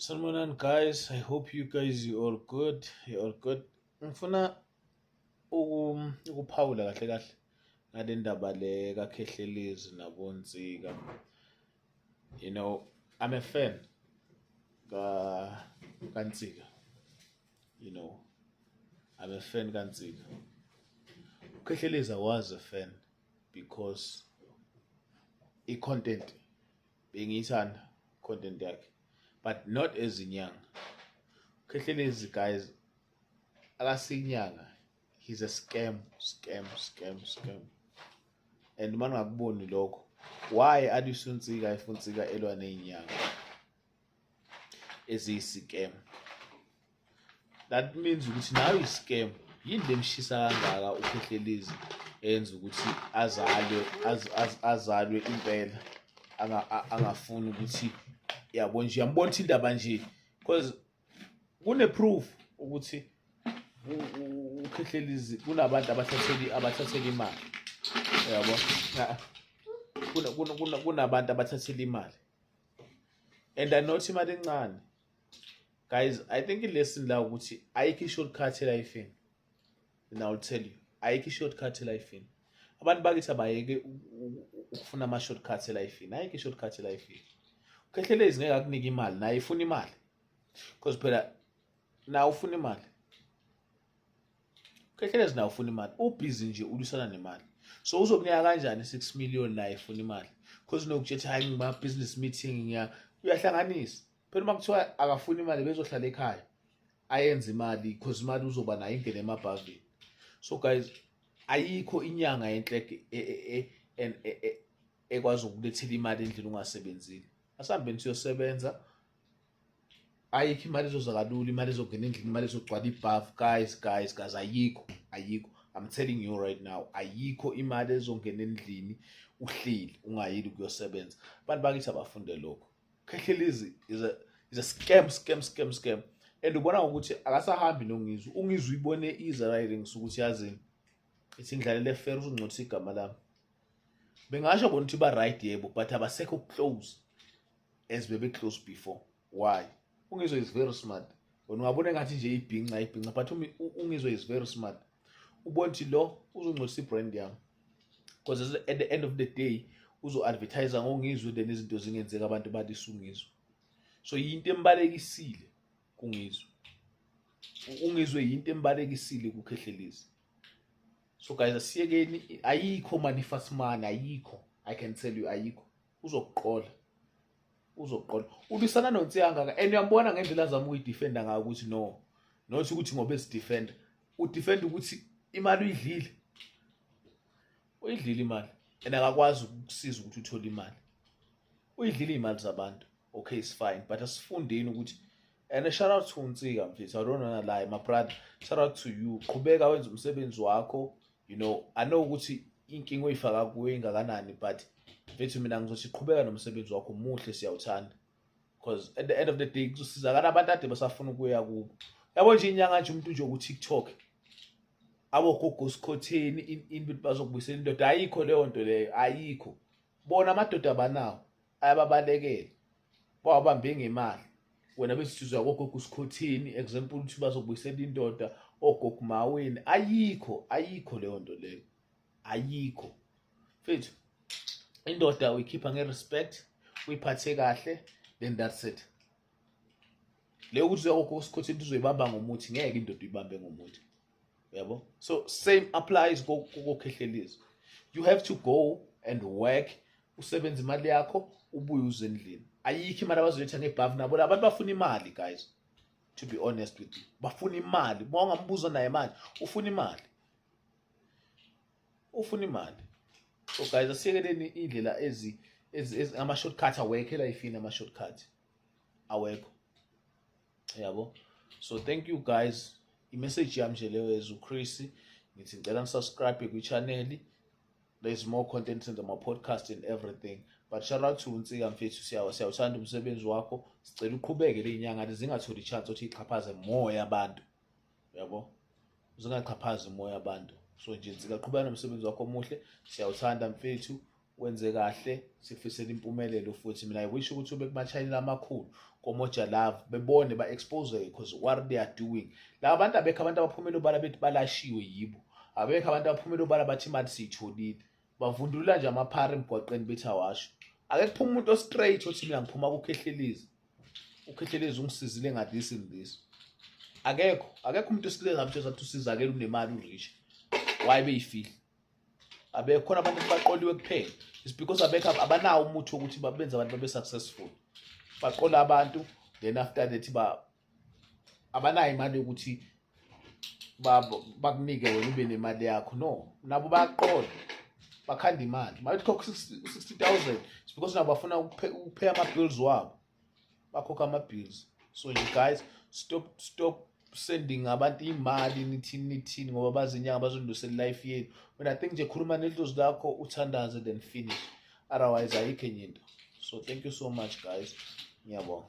Salmonan guys, I hope you all good. You all good. Ngifuna ukuphawula kahle kahle ngale ndaba le kaKhehlelezi naboNsika. I'm a fan kaNsika. You know, I'm a fan kaNsika. uKhehlelezi was a fan because i-content bengiyithanda content yakhe, but not as inyanga. uKhehlelezi guys akasinyanga, he's a scam. And man ngakuboni lokho, why adisunsika ifunsika elwa nezinyanga eziyi-scam? That means ukuthi nayo i-scam yini lemshisa kangaka uKhehlelezi enza ukuthi azalwe impela angafuni ukuthi yabona nje yambona ukuthi indaba nje, because kune-proof ukuthi uKhehlelezi kunabantu abathathela imali, yabo, kunabantu abathathela imali, and anothi imali encane. Guys, I think i-lesson la ukuthi ayikho i-shortcut elifini, and I'll tell you, ayikho i-shortcut elifini. Abantu bakithi abayeke ukufuna ama-shortcuts elifini, ayikho i-shortcut elifini. uKhehlelezi ngeke akunika imali, naye ifuna imali, because phela na ufuna imali. uKhehlelezi na ufuna imali, ubhizi nje ulusana nemali, so uzokunika kanjani 6 million naye ifuna imali? Because nokujethi hayi ngima-business meeting uyahlanganisa. Phela uma kuthiwa akafuna imali bezohlala ekhaya ayenze imali, because imali uzoba nayo ingene emabhavini. So guys, ayikho inyanga yenhle ekwazi ukulethela imali endlini ungasebenzile. Asihambeni siyosebenza, ayikho imali ezoza kalula, imali ezongena endlini, imali ezogcwala ibhavu. Guys, ayikho. I'm telling you right now, ayikho imali ezongena endlini uhleli ungayili kuyosebenza. Abantu bakithi abafunde lokho. uKhehlelezi is a scam. And ubona ukuthi akasahambi nongizwe. Ungizwe ibone iza-ridings ukuthi yazini, ithi ngidlalele fair uzungcothisa igama lami. Bengasho bona ukuthi ba-right yebo, but abasekho close as bebe close before. Why? Ungizwe is very smart. Wena ungabona ngathi nje ibhinca, but ungizwe is very smart. Ubona ukuthi lo uzungcothisa i-brand yami, because at the end of the day uzo-advertise ngongizwe, then izinto zingenzeka abantu balisa ungizwe. So yinto embalekisile kungizwe. Ungizwe yinto embalekisile kuKhehlelezi. So guys, asiyekeni, ayikho manifest money, ayikho. I can tell you, ayikho. Uzokuqola. Ubisana noNsiyanga, and uyambona ngendlela zami ukuyidefenda ngayo ukuthi no. Not ukuthi ngoba esidefend. Udefend ukuthi imali uyidlile. Uyidlile imali. And akakwazi ukusiza ukuthi uthole imali. Uyidlile imali zabantu. Okay, it's fine. But asifundeni ukuthi, and a shout out to Nsthika mfethu. I don't wanna lie, my brother. Shout out to you. Qhubeka wenza umsebenzi wakho. I know ukuthi inkinga oyifaka kuwe ingakanani, but mfethu mina ngizothi qhubeka nomsebenzi wakho muhle, siyawuthanda. Because at the end of the day kuzosizakala abantu ade basafuna ukuya kubo. Yabo nje inyanga nje umuntu nje ku TikTok. Abo gogo sikhotheni in bazokubuyisela indoda, ayikho leyo nto leyo, ayikho. Bona amadoda abanawo ayababalekela. Bawabambe ngemali. Wena besizwa gogo sikhotheni, example ukuthi bazokubuyisela indoda ogogo Maweni, ayikho leyo nto leyo. Ayikho. Mfethu, indoda uyikhipha ngerespect, uyiphathe kahle, then that's it. Leyo ukuthi gogo sikhotheni uzoyibamba ngomuthi, ngeke indoda uyibambe ngomuthi. Yabo? So same applies koKhehlelezi. You have to go and work, usebenze imali yakho, ubuye uze endlini. Ayikho imali abazoletha ngebhavu nabo. Abantu bafuna imali, guys. To be honest with you, bafuna imali. Uma ungambuza naye manje, ufuna imali. So guys, asiyekeleni indlela ama-shortcut awekho elifini, ama-shortcut awekho. Yabo? So thank you guys. I-message yami nje leyo as uChris, ngithi ngicela nisubscribe kwi-channel. There's more content in the podcast and everything. But shout out to Nsthika mfethu, siyawuthanda umsebenzi wakho. Sicela uqhubeke le inyanga zingatholi chance ukuthi iqhaphaze moya yabantu. Yabo? Zingaqhaphazi moya yabantu. So nje Nsthika qhubeka nomsebenzi wakho omuhle. Siyawuthanda mfethu. wenze kahle, sikufisela impumelelo futhi. Mina I wish ukuthi ube kuma-channel amakhulu komoja love bebone ba-expose because what they are doing. La bantu abekho abantu abaphumela obala bethi balashiwe yibo. Abekho abantu abaphumela obala bathi imali siyitholile. Bavundulula nje amaphara emgwaqeni bethi awasho. Ake kuphume umuntu straight othi mina ngiphuma kuKhehlelezi. UKhehlelezi ungisizile ngadisi this. Akekho umuntu osikile ngathi uzathi usizakela unemali urich. Why beyifihla? Abekho khona abantu baqoliwe kuphela. It's because abekho abanawo umuthi ukuthi babenze abantu babe successful. Baqola abantu then after that abanayo imali ukuthi bakunike wena ube nemali yakho. No, nabo bayaqola. Bakhanda imali. Mayithi khokha 60,000 it's because nabo bafuna ukupay ama bills wabo. Bakhokha ama bills. So you guys stop sending abantu imali nithini ngoba bazi inyanga bazondosela life yenu. When I think nje khuluma nedlozi lakho uthandaze then finish. Otherwise ayikho enye into. So thank you so much guys. Ngiyabonga.